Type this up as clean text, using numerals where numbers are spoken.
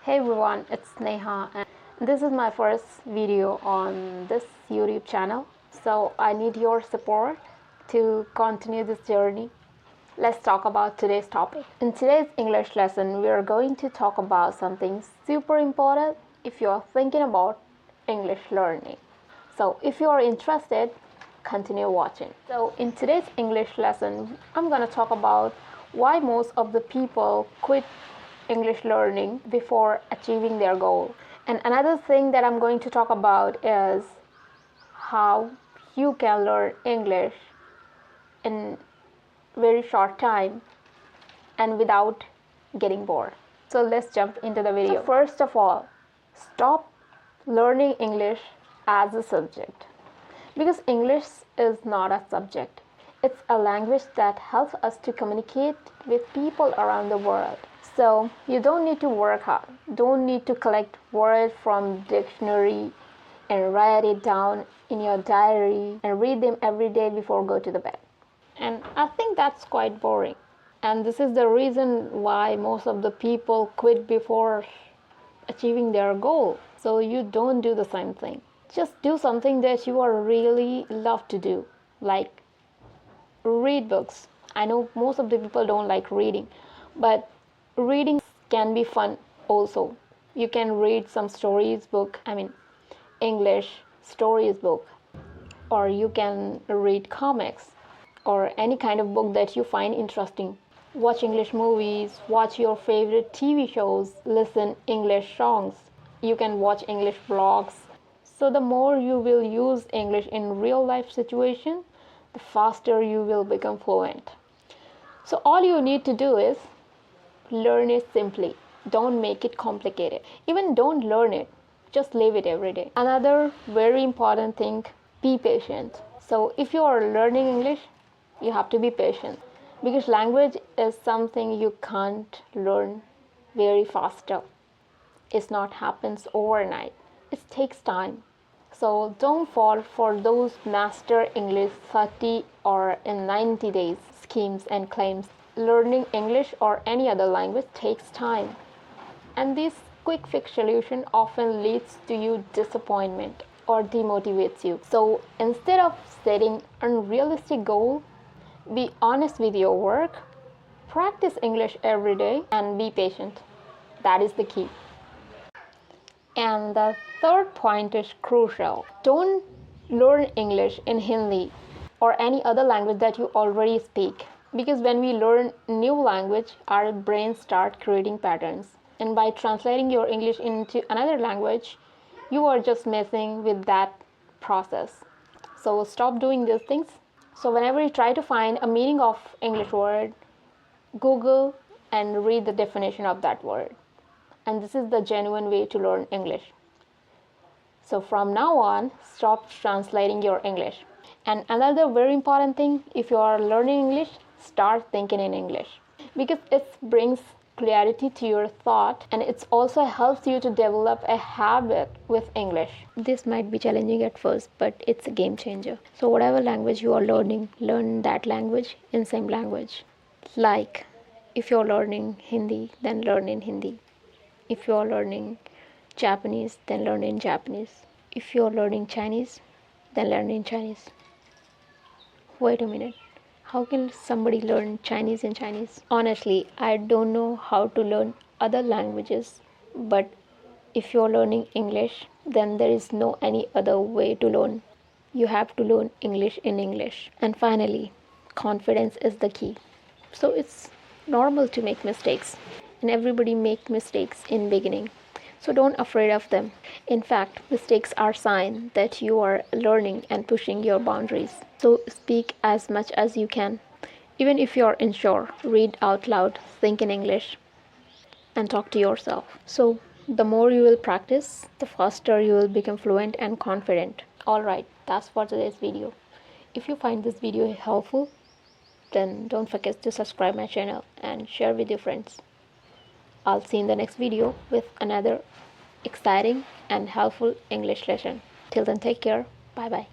Hey everyone, it's Neha and this is my first video on this YouTube channel. So I need your support to continue this journey. Let's talk about today's topic. In today's English lesson, we are going to talk about something super important if you are thinking about English learning. So if you are interested, continue watching. So in today's English lesson, I'm going to talk about why most of the people quit English learning before achieving their goal. And another thing that I'm going to talk about is how you can learn English in very short time and without getting bored. So let's jump into the video. So first of all, stop learning English as a subject, because English is not a subject. It's a language that helps us to communicate with people around the world. So you don't need to work hard, don't need to collect words from dictionary and write it down in your diary and read them every day before go to the bed. And I think that's quite boring. And this is the reason why most of the people quit before achieving their goal. So you don't do the same thing. Just do something that you are really love to do, like read books. I know most of the people don't like reading, but reading can be fun also. You can read some English stories book, or you can read comics or any kind of book that you find interesting. Watch English movies, watch your favorite TV shows, listen English songs. You can watch English blogs. So the more you will use English in real life situation, the faster you will become fluent. So all you need to do is learn it simply. Don't make it complicated. Even don't learn it. Just live it every day. Another very important thing, be patient. So if you are learning English, you have to be patient, because language is something you can't learn very faster. It's not happens overnight. It takes time. So don't fall for those master English 30 or in 90 days schemes and claims. Learning English or any other language takes time. And this quick fix solution often leads to you disappointment or demotivates you. So instead of setting unrealistic goal, be honest with your work, practice English every day, and be patient. That is the key. And the third point is crucial. Don't learn English in Hindi or any other language that you already speak. Because when we learn new language, our brains start creating patterns. And by translating your English into another language, you are just messing with that process. So stop doing these things. So whenever you try to find a meaning of English word, Google and read the definition of that word. And this is the genuine way to learn English. So from now on, stop translating your English. And another very important thing, if you are learning English, start thinking in English, because it brings clarity to your thought, and it also helps you to develop a habit with English. This might be challenging at first, but it's a game changer. So whatever language you are learning, learn that language in same language. Like if you're learning Hindi, then learn in Hindi. If you're learning Japanese, then learn in Japanese. If you're learning Chinese, then learn in Chinese. Wait a minute. How can somebody learn Chinese in Chinese? Honestly, I don't know how to learn other languages, but if you're learning English, then there is no any other way to learn. You have to learn English in English. And finally, confidence is the key. So it's normal to make mistakes, and everybody make mistakes in beginning. So don't afraid of them. In fact, mistakes are sign that you are learning and pushing your boundaries. So speak as much as you can. Even if you're unsure, read out loud, think in English, and talk to yourself. So the more you will practice, the faster you will become fluent and confident. Alright, that's for today's video. If you find this video helpful, then don't forget to subscribe my channel and share with your friends. I'll see you in the next video with another exciting and helpful English lesson. Till then, take care. Bye bye.